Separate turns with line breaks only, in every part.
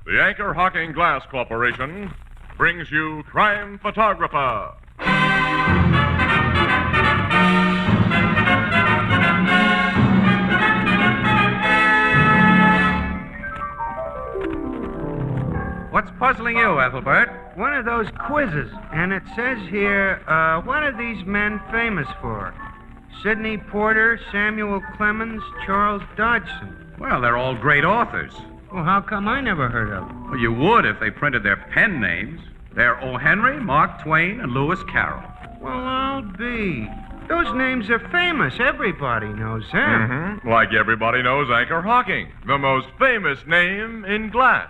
The Anchor Hocking Glass Corporation brings you Crime Photographer.
What's puzzling you, Ethelbert?
One of those quizzes, and it says here, what are these men famous for? Sidney Porter, Samuel Clemens, Charles Dodgson.
Well, they're all great authors.
Well, how come I never heard of them?
Well, you would if they printed their pen names. They're O. Henry, Mark Twain, and Lewis Carroll.
Well, I'll be. Those names are famous. Everybody knows them.
Mm-hmm. Like everybody knows Anchor Hocking, the most famous name in glass.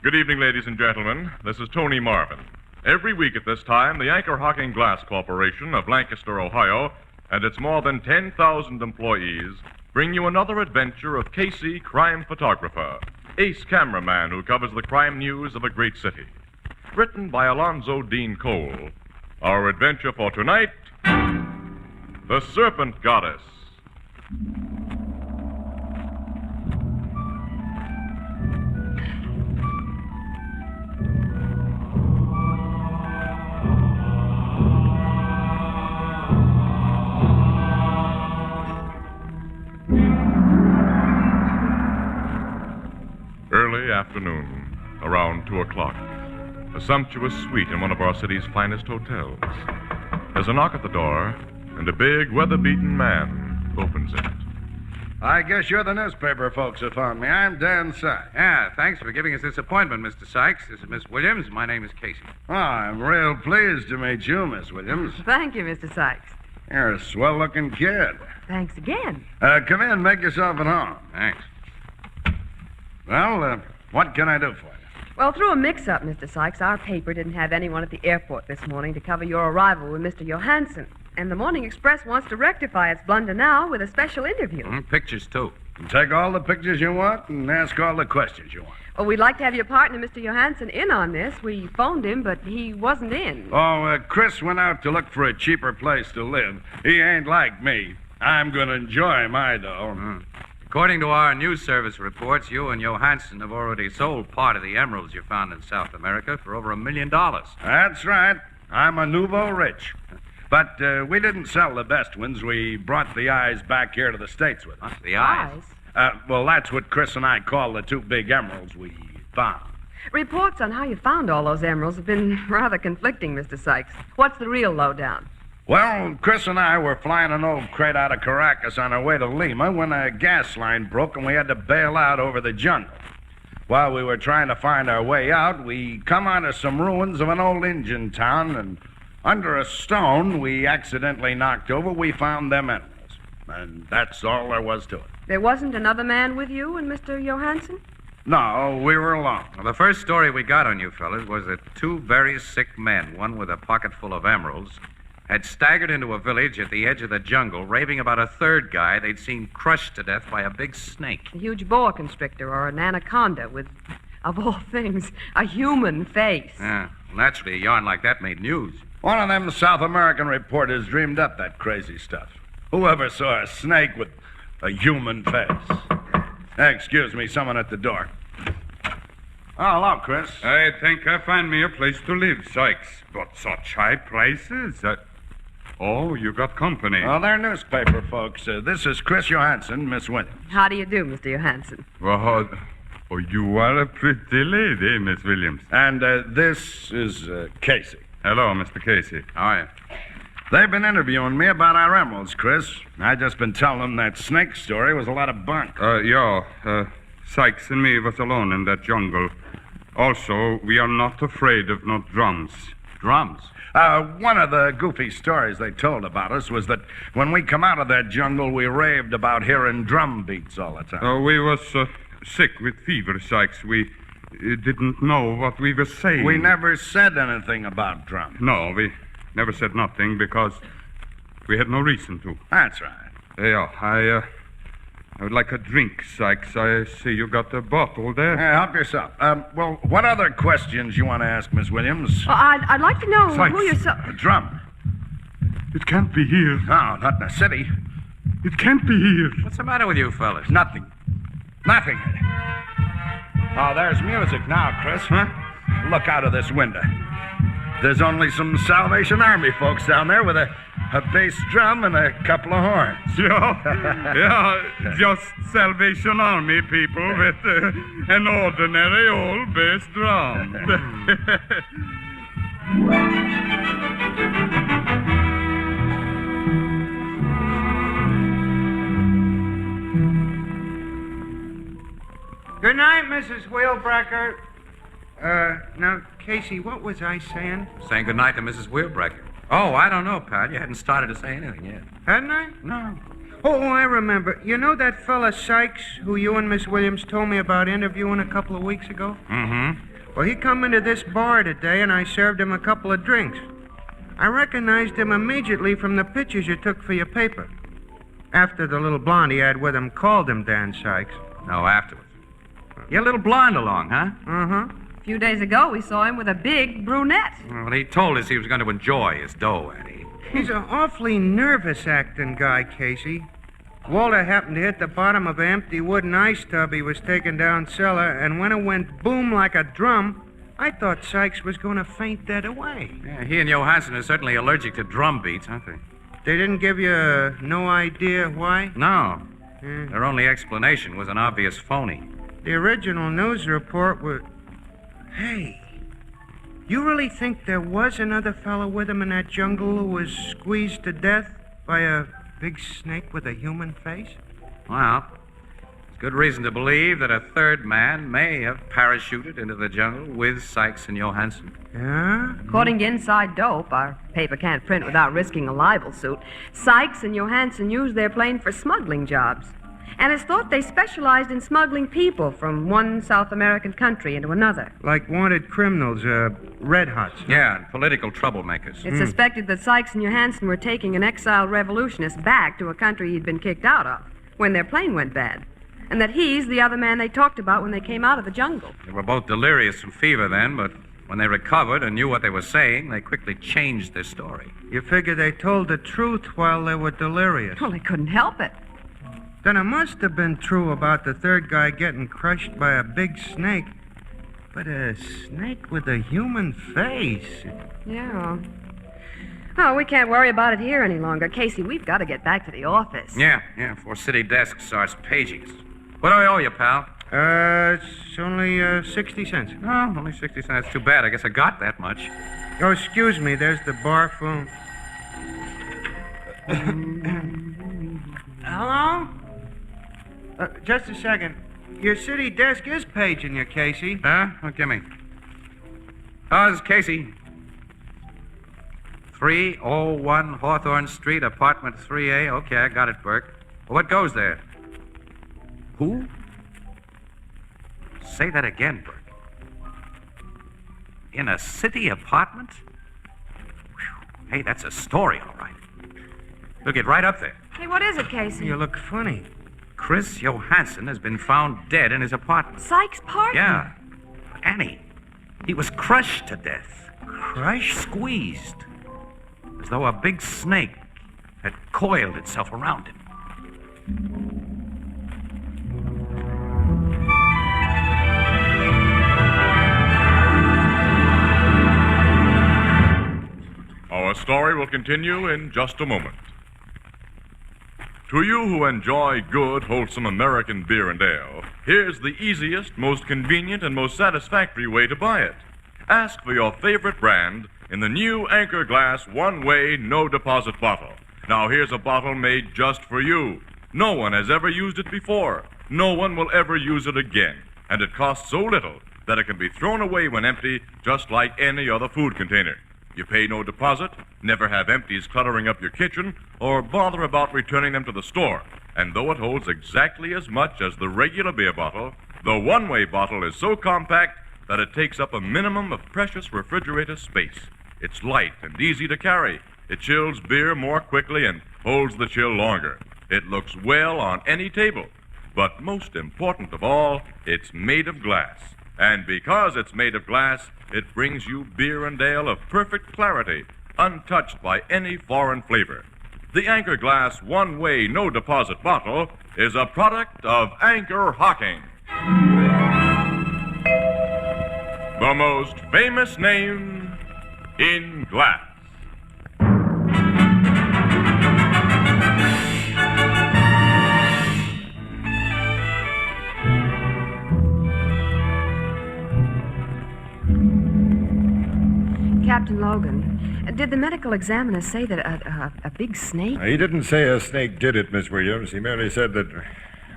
Good evening, ladies and gentlemen. This is Tony Marvin. Every week at this time, the Anchor Hocking Glass Corporation of Lancaster, Ohio, and its more than 10,000 employees bring you another adventure of Casey, crime photographer, ace cameraman who covers the crime news of a great city. Written by Alonzo Dean Cole. Our adventure for tonight, The Serpent Goddess. Early afternoon, around 2 o'clock. A sumptuous suite in one of our city's finest hotels. There's a knock at the door, and a big, weather-beaten man opens it.
I guess you're the newspaper folks who found me. I'm Dan Sykes.
Yeah, thanks for giving us this appointment, Mr. Sykes. This is Miss Williams. My name is Casey.
Oh, I'm real pleased to meet you, Miss Williams.
Thank you, Mr. Sykes.
You're a swell-looking kid.
Thanks again.
Come in, make yourself at home.
Thanks.
Well, what can I do for you?
Well, through a mix-up, Mr. Sykes, our paper didn't have anyone at the airport this morning to cover your arrival with Mr. Johansson. And the Morning Express wants to rectify its blunder now with a special interview.
Pictures, too.
Take all the pictures you want and ask all the questions you want.
Well, we'd like to have your partner, Mr. Johansson, in on this. We phoned him, but he wasn't in.
Oh, Chris went out to look for a cheaper place to live. He ain't like me. I'm going to enjoy my dough.
According to our news service reports, you and Johansson have already sold part of the emeralds you found in South America for over $1 million.
That's right. I'm a nouveau rich. But we didn't sell the best ones. We brought the eyes back here to the States with us.
The eyes?
Well, that's what Chris and I call the two big emeralds we found.
Reports on how you found all those emeralds have been rather conflicting, Mr. Sykes. What's the real lowdown?
Well, Chris and I were flying an old crate out of Caracas on our way to Lima when a gas line broke and we had to bail out over the jungle. While we were trying to find our way out, we come onto some ruins of an old Indian town, and under a stone we accidentally knocked over, we found them emeralds. And that's all there was to it.
There wasn't another man with you and Mr. Johansson?
No, we were alone.
Well, the first story we got on you fellas was that two very sick men, one with a pocket full of emeralds, had staggered into a village at the edge of the jungle, raving about a third guy they'd seen crushed to death by a big snake.
A huge boa constrictor or an anaconda with, of all things, a human face.
Yeah, well, naturally, a yarn like that made news.
One of them South American reporters dreamed up that crazy stuff. Whoever saw a snake with a human face? Excuse me, someone at the door. Oh, hello, Chris.
I think I find me a place to live, Sykes. But such high prices. Oh, you got company.
Oh, they're newspaper folks. This is Chris Johansson, Miss Williams.
How do you do, Mr. Johansson?
Well, oh, you are a pretty lady, Miss Williams.
And this is Casey.
Hello, Mr. Casey.
How are you?
They've been interviewing me about our emeralds, Chris. I just been telling them that snake story was a lot of bunk.
Sykes and me was alone in that jungle. Also, we are not afraid of no drums.
Drums?
One of the goofy stories they told about us was that when we come out of that jungle, we raved about hearing drum beats all the time.
We was sick with fever, Sykes. We didn't know what we were saying.
We never said anything about drums.
No, we never said nothing because we had no reason to.
That's right.
Yeah, I would like a drink, Sykes. I see you got a bottle there.
Help yourself. Well, what other questions you want to ask, Miss Williams?
Well, I'd like to know
Sykes.
who you're so...
A drum.
It can't be here.
No, not in the city.
It can't be here.
What's the matter with you fellas?
Nothing. Nothing. Oh, there's music now, Chris.
Huh?
Look out of this window. There's only some Salvation Army folks down there with a bass drum and a couple of horns.
Yeah, just Salvation Army people with an ordinary old bass drum.
Good night, Mrs. Wheelbreaker. Now, Casey, what was I saying?
Saying goodnight to Mrs. Wheelbreaker. Oh, I don't know, pal. You hadn't started to say anything yet.
Hadn't I?
No.
Oh, I remember. You know that fella Sykes, who you and Miss Williams told me about interviewing a couple of weeks ago?
Mm-hmm.
Well, he come into this bar today, and I served him a couple of drinks. I recognized him immediately from the pictures you took for your paper. After the little blonde he had with him called him Dan Sykes.
No, afterwards. Your little blonde along, huh?
Uh-huh.
A few days ago, we saw him with a big brunette.
Well, he told us he was going to enjoy his dough, Eddie.
He's an awfully nervous acting guy, Casey. Walter happened to hit the bottom of an empty wooden ice tub he was taking down cellar, and when it went boom like a drum, I thought Sykes was going to faint dead away.
Yeah, he and Johansson are certainly allergic to drum beats, aren't they?
They didn't give you no idea why?
No.
Yeah.
Their only explanation was an obvious phony.
The original news report was... Hey, you really think there was another fellow with him in that jungle who was squeezed to death by a big snake with a human face?
Well, there's good reason to believe that a third man may have parachuted into the jungle with Sykes and Johansson.
Yeah?
According to Inside Dope, our paper can't print without risking a libel suit, Sykes and Johansson used their plane for smuggling jobs. And it's thought they specialized in smuggling people from one South American country into another.
Like wanted criminals, red hots.
Yeah, and political troublemakers.
It's suspected that Sykes and Johansson were taking an exiled revolutionist back to a country he'd been kicked out of when their plane went bad. And that he's the other man they talked about when they came out of the jungle.
They were both delirious from fever then, but when they recovered and knew what they were saying, they quickly changed their story.
You figure they told the truth while they were delirious.
Well, they couldn't help it.
Then it must have been true about the third guy getting crushed by a big snake. But a snake with a human face.
Yeah. Oh, we can't worry about it here any longer. Casey, we've got to get back to the office.
Yeah, before city desk starts paging us. What do I owe you, pal?
It's only 60 cents.
Oh, only 60 cents. Too bad. I guess I got that much.
Oh, excuse me. There's the bar phone. Hello? Just a second. Your city desk is paging you, Casey.
Huh? Oh, gimme. Oh, this is Casey. 301 Hawthorne Street, apartment 3A. Okay, I got it, Burke. Well, what goes there? Who? Say that again, Burke. In a city apartment? Whew. Hey, that's a story, all right. We'll get right up there.
Hey, what is it, Casey?
You look funny.
Chris Johansson has been found dead in his apartment.
Sykes' partner?
Yeah. Annie, he was crushed to death.
Crushed?
Squeezed. As though a big snake had coiled itself around him.
Our story will continue in just a moment. To you who enjoy good, wholesome American beer and ale, here's the easiest, most convenient, and most satisfactory way to buy it. Ask for your favorite brand in the new Anchor Glass one-way, no-deposit bottle. Now, here's a bottle made just for you. No one has ever used it before. No one will ever use it again. And it costs so little that it can be thrown away when empty, just like any other food container. You pay no deposit, never have empties cluttering up your kitchen, or bother about returning them to the store. And though it holds exactly as much as the regular beer bottle, the one-way bottle is so compact that it takes up a minimum of precious refrigerator space. It's light and easy to carry. It chills beer more quickly and holds the chill longer. It looks well on any table. But most important of all, it's made of glass. And because it's made of glass, it brings you beer and ale of perfect clarity, untouched by any foreign flavor. The Anchor Glass one-way, no-deposit bottle is a product of Anchor Hocking. The most famous name in glass.
Captain Logan, did the medical examiner say that a big snake?
He didn't say a snake did it, Miss Williams. He merely said that,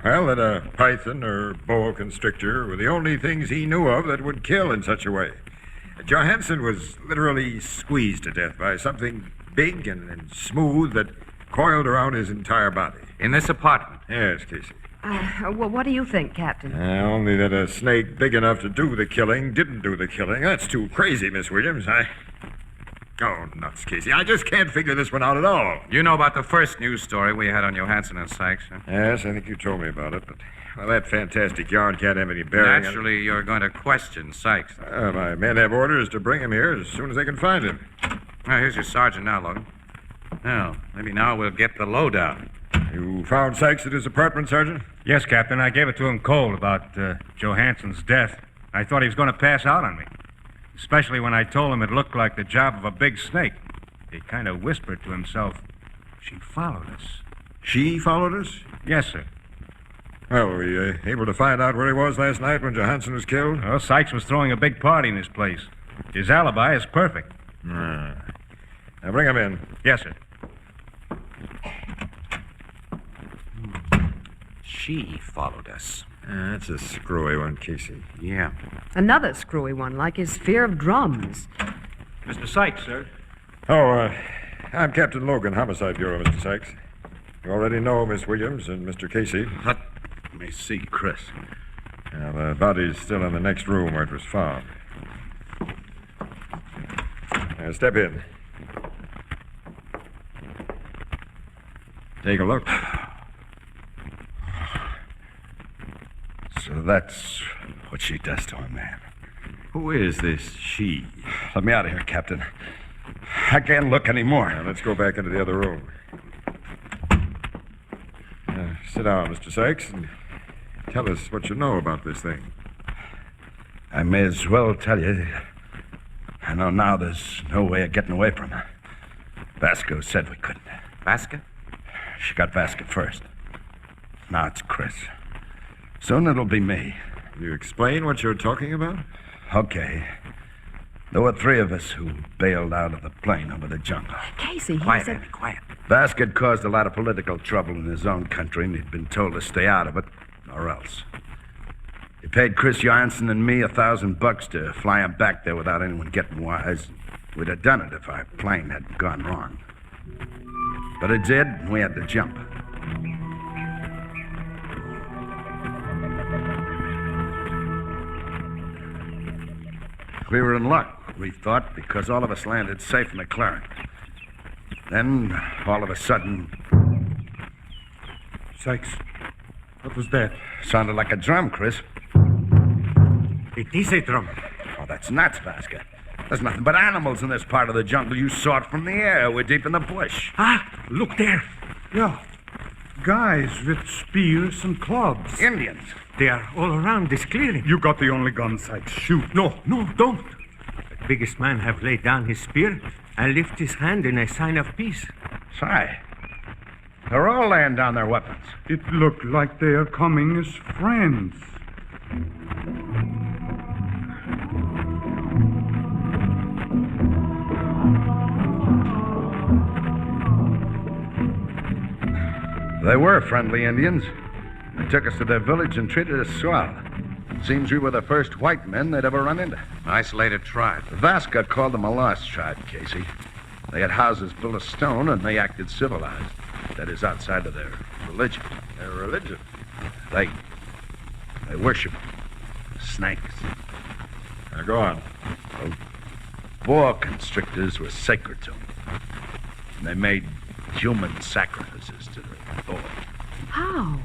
well, that a python or boa constrictor were the only things he knew of that would kill in such a way. Johansson was literally squeezed to death by something big and smooth that coiled around his entire body.
In this apartment?
Yes, Casey.
Well, what do you think, Captain?
Only that a snake big enough to do the killing didn't do the killing. That's too crazy, Miss Williams. Oh, nuts, Casey. I just can't figure this one out at all.
You know about the first news story we had on Johansson and Sykes, huh?
Yes, I think you told me about it, but, well, that fantastic yarn can't have any bearing.
Naturally, you're going to question Sykes.
My men have orders to bring him here as soon as they can find him.
Well, here's your sergeant now, Logan. Now, maybe now we'll get the lowdown.
You found Sykes at his apartment, Sergeant?
Yes, Captain. I gave it to him cold about Johansson's death. I thought he was going to pass out on me, especially when I told him it looked like the job of a big snake. He kind of whispered to himself, "She followed us."
She followed us?
Yes, sir.
Well, were you able to find out where he was last night when Johansson was killed?
Well, Sykes was throwing a big party in his place. His alibi is perfect.
Now bring him in.
Yes, sir.
She followed us.
That's a screwy one, Casey.
Yeah.
Another screwy one, like his fear of drums.
Mr. Sykes, sir.
Oh, I'm Captain Logan, Homicide Bureau, Mr. Sykes. You already know Miss Williams and Mr. Casey.
Let me see Chris.
Now, the body's still in the next room where it was found. Now, step in. Take a look.
So that's what she does to a man.
Who is this she?
Let me out of here, Captain. I can't look anymore.
Now, let's go back into the other room. Sit down, Mr. Sykes, and tell us what you know about this thing.
I may as well tell you. I know now there's no way of getting away from her. Vasco said we couldn't.
Vasca?
She got Vasco first. Now it's Chris. Soon it'll be me.
Can you explain what you're talking about?
Okay. There were three of us who bailed out of the plane over the jungle.
Casey, he
Quiet,
said...
Andy, quiet.
Vasco had caused a lot of political trouble in his own country, and he'd been told to stay out of it, or else. He paid Chris Johansson and me $1,000 to fly him back there without anyone getting wise. We'd have done it if our plane hadn't gone wrong. But it did, and we had to jump. We were in luck, we thought, because all of us landed safe in the clearing. Then, all of a sudden...
Sykes, what was that?
Sounded like a drum, Chris.
It is a drum.
Oh, that's nuts, Vasco. There's nothing but animals in this part of the jungle. You saw it from the air. We're deep in the bush.
Ah, look there. Yeah. Guys with spears and clubs.
Indians.
They are all around this clearing. You got the only gun, Sykes. Shoot. No, don't. The biggest man have laid down his spear and lift his hand in a sign of peace.
Say, they're all laying down their weapons.
It looked like they are coming as friends.
They were friendly Indians. They took us to their village and treated us swell. Seems we were the first white men they'd ever run into.
Isolated tribe.
Vasco called them a lost tribe, Casey. They had houses built of stone, and they acted civilized. That is, outside of their religion.
Their religion?
They worship snakes.
Now, go on.
Boa constrictors were sacred to them. And they made human sacrifices to the boa.
How?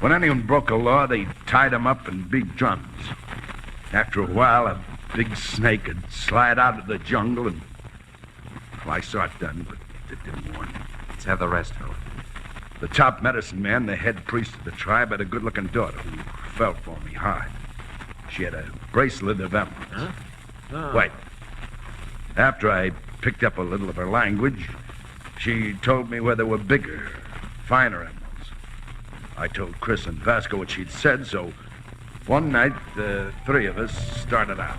When anyone broke a law, they tied him up and beat drums. After a while, a big snake would slide out of the jungle and... Well, I saw it done, but it didn't warn me.
Let's have the rest, Phil.
The top medicine man, the head priest of the tribe, had a good-looking daughter who felt for me hard. She had a bracelet of emeralds.
Huh? Oh.
Wait. After I picked up a little of her language, she told me where there were bigger, finer emeralds. I told Chris and Vasco what she'd said, so one night, the three of us started out.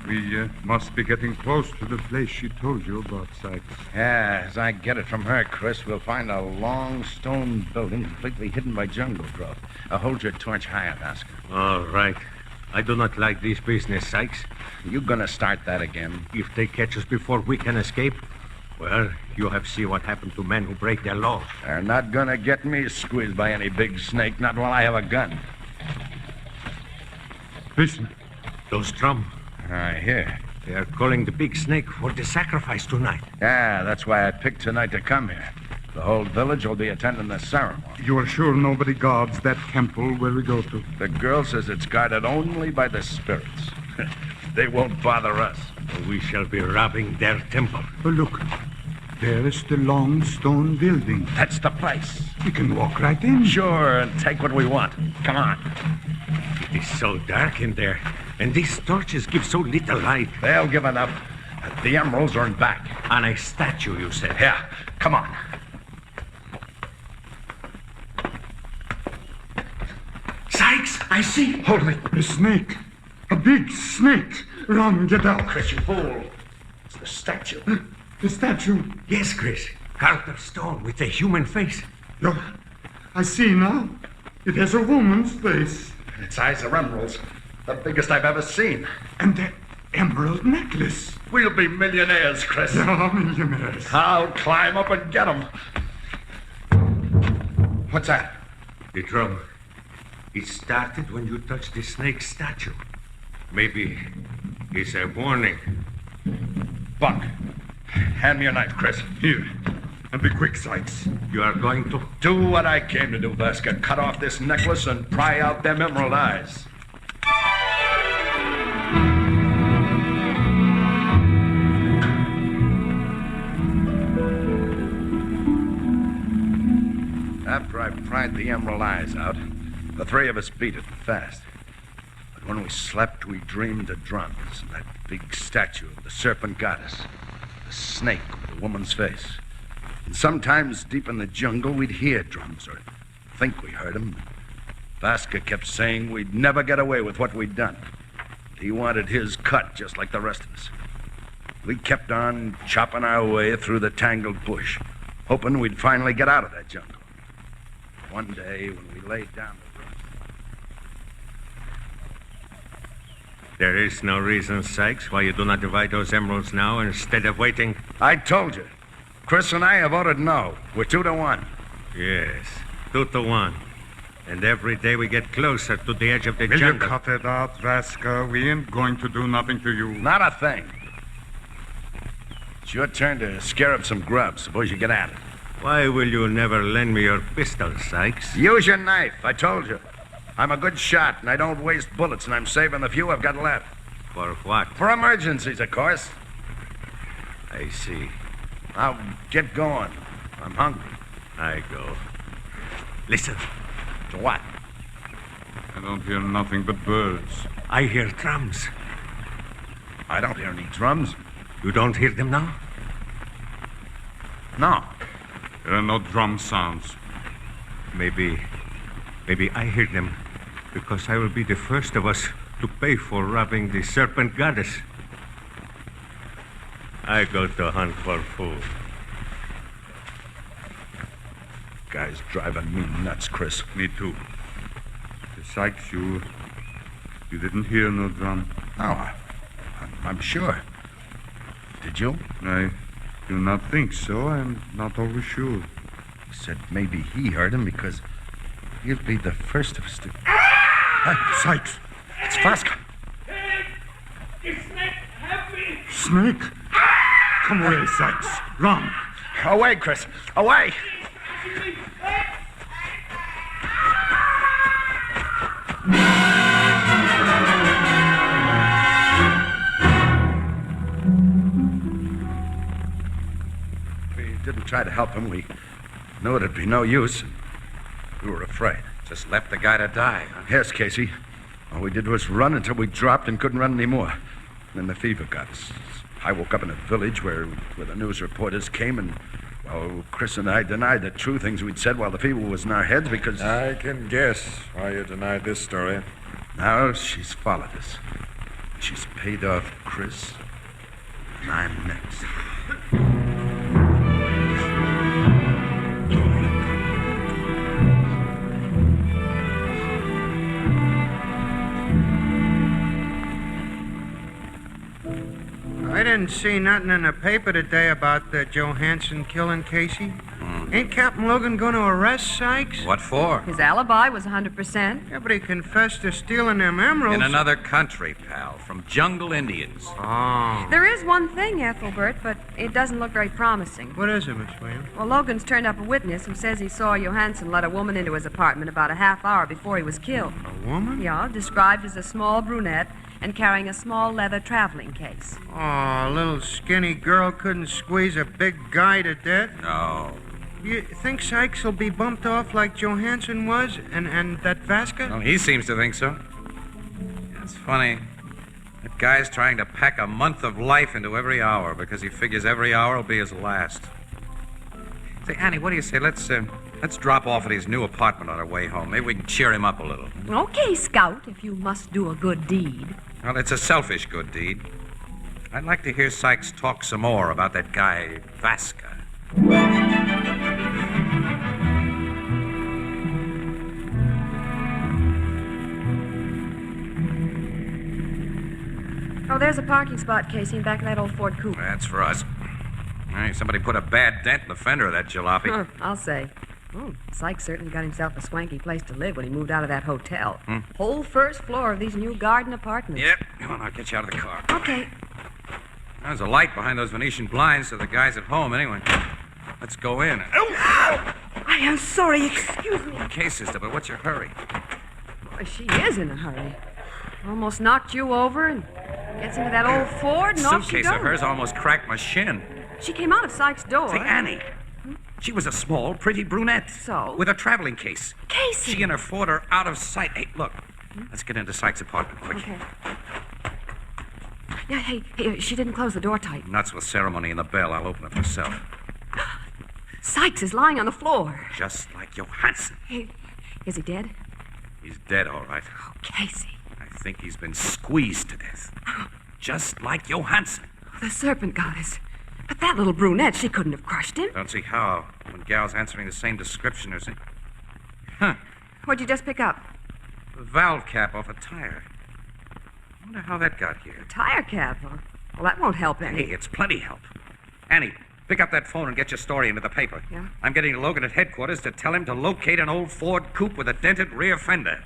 We must be getting close to the place she told you about, Sykes.
Yeah, as I get it from her, Chris, we'll find a long stone building completely hidden by jungle growth. Hold your torch higher, Vasco.
All right. I do not like this business, Sykes.
You gonna start that again?
If they catch us before we can escape, well, you have seen what happened to men who break their laws.
They're not gonna get me squeezed by any big snake, not while I have a gun.
Listen.
Those drums,
I hear.
they are calling the big snake for the sacrifice tonight.
Yeah, that's why I picked tonight to come here. The whole village will be attending the ceremony.
You are sure nobody guards that temple where we go to?
The girl says it's guarded only by the spirits. They won't bother us.
We shall be robbing their temple.
Oh, look. There is the long stone building.
That's the place.
We can walk right in.
Sure, and take what we want. Come on.
It is so dark in there, and these torches give so little light.
They'll give enough. The emeralds are in back.
On a statue, you said.
Yeah, come on.
Sykes, I see.
Holy, a snake. A big snake. Run, get out.
Chris, you fool. It's the statue.
The statue.
Yes, Chris. Carved of stone with a human face.
Look, I see now. It has a woman's face.
And its eyes are emeralds. The biggest I've ever seen.
And that emerald necklace.
We'll be millionaires, Chris.
Yeah, millionaires.
I'll climb up and get them. What's that?
The drum. It started when you touched the snake statue. Maybe it's a warning.
Buck, hand me your knife, Chris.
Here. And be quick, Sykes.
You are going to...
Do what I came to do, Vasca. Cut off this necklace and pry out them emerald eyes. After I pried the emerald eyes out, the three of us beat it fast. But when we slept, we dreamed of drums and that big statue of the Serpent goddess, the snake with a woman's face. And sometimes deep in the jungle, we'd hear drums or think we heard them. Vasca kept saying we'd never get away with what we'd done. He wanted his cut just like the rest of us. We kept on chopping our way through the tangled bush, hoping we'd finally get out of that jungle. One day, when we laid down to rest...
There is no reason, Sykes, why you do not divide those emeralds now instead of waiting.
I told you. Chris and I have voted no. We're 2-1.
Yes, 2-1. And every day we get closer to the edge of the
Will you
jungle.
cut it out, Vasca? We ain't going to do nothing to you.
Not a thing. It's your turn to scare up some grub. Suppose you get at it.
Why will you never lend me your pistol, Sykes?
Use your knife. I told you. I'm a good shot, and I don't waste bullets, and I'm saving the few I've got left.
For what?
For emergencies, of course.
I see.
Now, get going. I'm hungry.
I go. Listen.
To what?
I don't hear nothing but birds.
I hear drums.
I don't hear any drums.
You don't hear them now?
No.
There are no drum sounds.
Maybe I hear them because I will be the first of us to pay for robbing the Serpent goddess. I go to hunt for food.
Guy's driving me nuts, Chris.
Me too. Sykes, you didn't hear no drum.
No, I'm sure. Did you?
I do not think so. I'm not always sure.
He said maybe he heard him because he'll be the first of us to... Hey, Sykes! It's Vasca!
Snake? Come away, Sykes. Run.
Away, Chris. Away. We didn't try to help him. We knew it'd be no use. We were afraid.
Just left the guy to die, huh?
Yes, Casey. All we did was run until we dropped and couldn't run anymore. Then the fever got us. I woke up in a village where the news reporters came, and, well, Chris and I denied the true things we'd said while the fever was in our heads because...
I can guess why you denied this story.
Now she's followed us. She's paid off Chris, and I'm next.
I didn't see nothing in the paper today about Johansson killing Casey. Ain't Captain Logan going to arrest Sykes?
What for?
His alibi was 100%.
Yeah, but he confessed to stealing them emeralds.
In another country, pal, from jungle Indians.
Oh.
There is one thing, Ethelbert, but it doesn't look very promising.
What is it, Miss Williams?
Well, Logan's turned up a witness who says he saw Johansson let a woman into his apartment about a half hour before he was killed.
A woman?
Yeah, described as a small brunette and carrying a small leather traveling case.
Oh, a little skinny girl couldn't squeeze a big guy to death?
No.
You think Sykes will be bumped off like Johansson was and that Vasca?
Well, he seems to think so. It's funny. That guy's trying to pack a month of life into every hour because he figures every hour will be his last. Say, Annie, what do you say? Let's drop off at his new apartment on our way home. Maybe we can cheer him up a little.
Okay, Scout, if you must do a good deed.
Well, it's a selfish good deed. I'd like to hear Sykes talk some more about that guy, Vasca.
Oh, there's a parking spot, Casey, in back of that old Ford coupe.
That's for us. Hey, somebody put a bad dent in the fender of that jalopy.
Huh, I'll say. Oh, Sykes certainly got himself a swanky place to live when he moved out of that hotel. Whole first floor of these new garden apartments.
Yep. Come on, I'll get you out of the car.
Okay.
There's a light behind those Venetian blinds, so the guy's at home anyway. Let's go in.
I am sorry, excuse me.
Okay, sister, but what's your hurry?
Boy, she is in a hurry. Almost knocked you over and gets into that old Ford and off she
Suitcase
goes.
of hers almost cracked my shin.
She came out of Sykes' door.
Say, Annie. She was a small, pretty brunette.
So?
With a traveling case.
Casey!
She and her Ford are out of sight. Hey, look. Let's get into Sykes' apartment quick.
Okay. Yeah, hey, she didn't close the door tight.
Nuts with ceremony and the bell. I'll open it myself.
Sykes is lying on the floor.
Just like Johansson.
Hey, is he dead?
He's dead, all right.
Oh, Casey.
I think he's been squeezed to death. Just like Johansson.
The Serpent goddess. But that little brunette, she couldn't have crushed him.
Don't see how. When gal's answering the same description as him. Huh.
What'd you just pick up?
The valve cap off a tire. I wonder how that got here.
Tire cap. Well, that won't help any.
Hey, it's plenty help. Annie, pick up that phone and get your story into the paper.
Yeah?
I'm getting to Logan at headquarters to tell him to locate an old Ford coupe with a dented rear fender.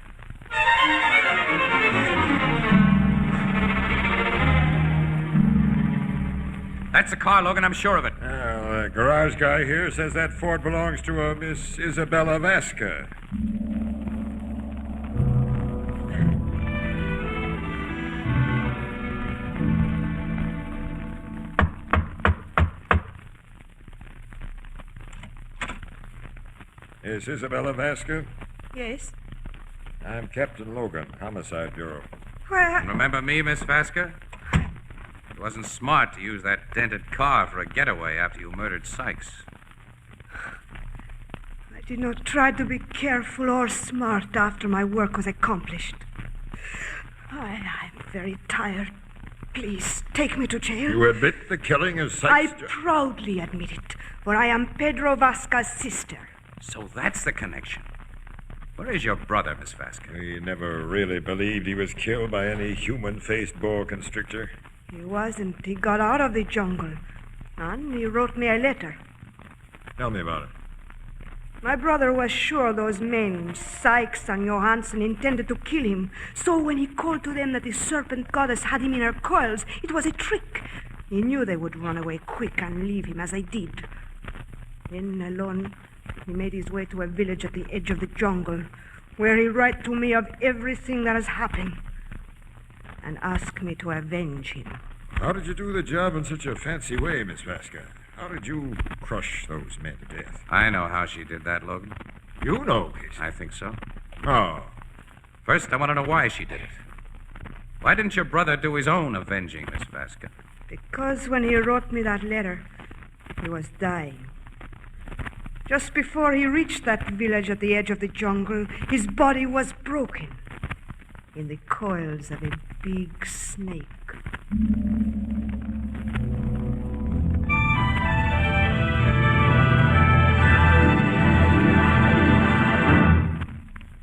That's the car, Logan. I'm sure of it.
Well, the garage guy here says that Ford belongs to a Miss Isabella Vasca. Is Isabella Vasca?
Yes.
I'm Captain Logan, Homicide Bureau.
Well,
Remember me, Miss Vasca? It wasn't smart to use that dented car for a getaway after you murdered Sykes.
I did not try to be careful or smart after my work was accomplished. I'm very tired. Please, take me to jail.
You admit the killing of
I
Sykes?
proudly admit it, for I am Pedro Vasca's sister.
So that's the connection. Where is your brother, Miss Vasca?
We never really believed he was killed by any human-faced boa constrictor.
He wasn't. He got out of the jungle. And he wrote me a letter.
Tell me about it.
My brother was sure those men, Sykes and Johansson, intended to kill him. So when he called to them that the Serpent goddess had him in her coils, it was a trick. He knew they would run away quick and leave him as they did. Then, alone, he made his way to a village at the edge of the jungle, where he wrote to me of everything that is happening, and asked me to avenge him.
How did you do the job in such a fancy way, Miss Vasca? How did you crush those men to death?
I know how she did that, Logan.
You know, Casey.
I think so.
Oh.
First, I want to know why she did it. Why didn't your brother do his own avenging, Miss Vasca?
Because when he wrote me that letter, he was dying. Just before he reached that village at the edge of the jungle, his body was broken in the coils of a big snake.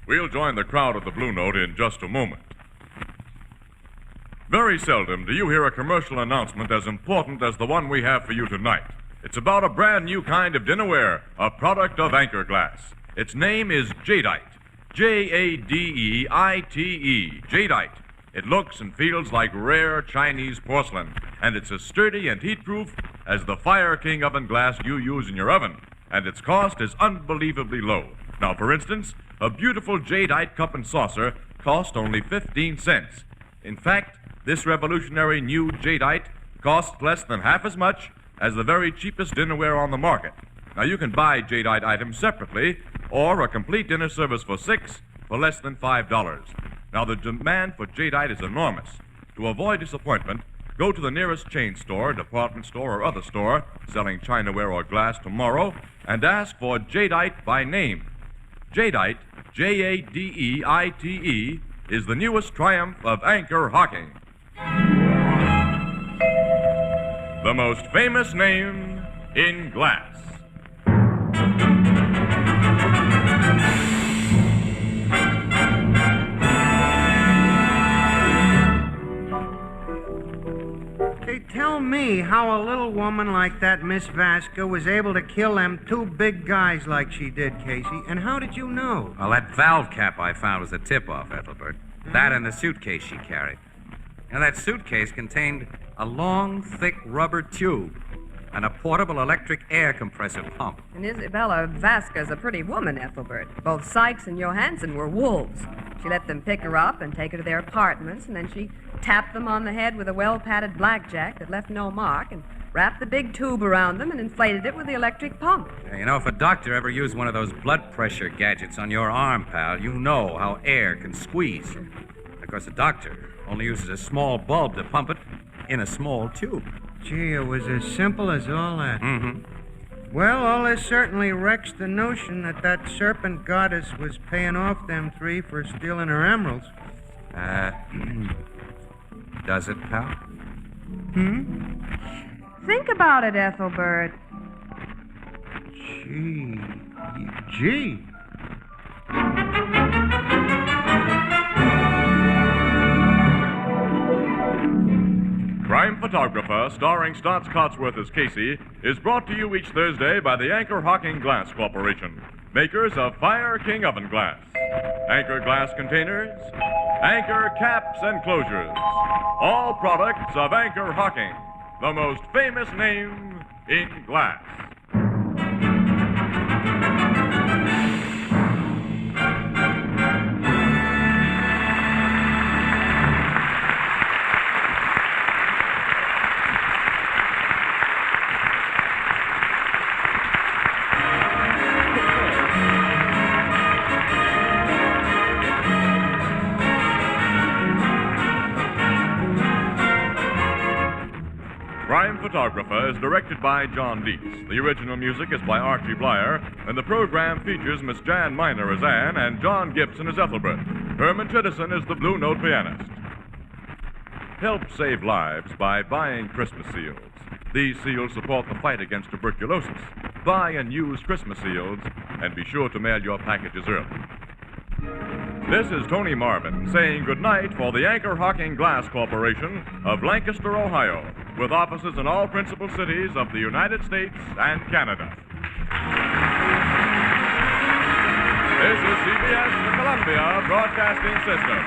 We'll join the crowd at the Blue Note in just a moment. Very seldom do you hear a commercial announcement as important as the one we have for you tonight. It's about a brand new kind of dinnerware, a product of Anchor Glass. Its name is Jadeite. Jadeite. Jadeite. It looks and feels like rare Chinese porcelain, and it's as sturdy and heat-proof as the Fire King oven glass you use in your oven. And its cost is unbelievably low. Now, for instance, a beautiful Jadeite cup and saucer cost only 15 cents. In fact, this revolutionary new Jadeite costs less than half as much as the very cheapest dinnerware on the market. Now, you can buy Jadeite items separately or a complete dinner service for $6 for less than $5. Now, the demand for Jadeite is enormous. To avoid disappointment, go to the nearest chain store, department store, or other store selling chinaware or glass tomorrow and ask for Jadeite by name. Jadeite, Jadeite, is the newest triumph of Anchor Hocking. The most famous name in glass.
Hey, tell me how a little woman like that Miss Vasca was able to kill them two big guys like she did, Casey, and how did you know?
Well, that valve cap I found was a tip-off, Ethelbert. That and the suitcase she carried. And that suitcase contained a long, thick rubber tube and a portable electric air compressor pump.
And Isabella Vasca's a pretty woman, Ethelbert. Both Sykes and Johansson were wolves. She let them pick her up and take her to their apartments, and then she tapped them on the head with a well-padded blackjack that left no mark and wrapped the big tube around them and inflated it with the electric pump.
You know, if a doctor ever used one of those blood pressure gadgets on your arm, pal, you know how air can squeeze. Of course, a doctor only uses a small bulb to pump it in a small tube.
Gee, it was as simple as all that.
Mm-hmm.
Well, all this certainly wrecks the notion that Serpent goddess was paying off them three for stealing her emeralds.
Does it, pal?
Think about it, Ethelbert.
Gee.
Crime Photographer, starring Stotts Cotsworth as Casey, is brought to you each Thursday by the Anchor Hocking Glass Corporation, makers of Fire King oven glass, Anchor glass containers, Anchor caps and closures, all products of Anchor Hocking, the most famous name in glass. Crime Photographer is directed by John Dietz. The original music is by Archie Bleyer, and the program features Miss Jan Miner as Anne and John Gibson as Ethelbert. Herman Chittison is the Blue Note pianist. Help save lives by buying Christmas seals. These seals support the fight against tuberculosis. Buy and use Christmas seals, and be sure to mail your packages early. This is Tony Marvin saying goodnight for the Anchor Hocking Glass Corporation of Lancaster, Ohio, with offices in all principal cities of the United States and Canada. This is CBS, the Columbia Broadcasting System.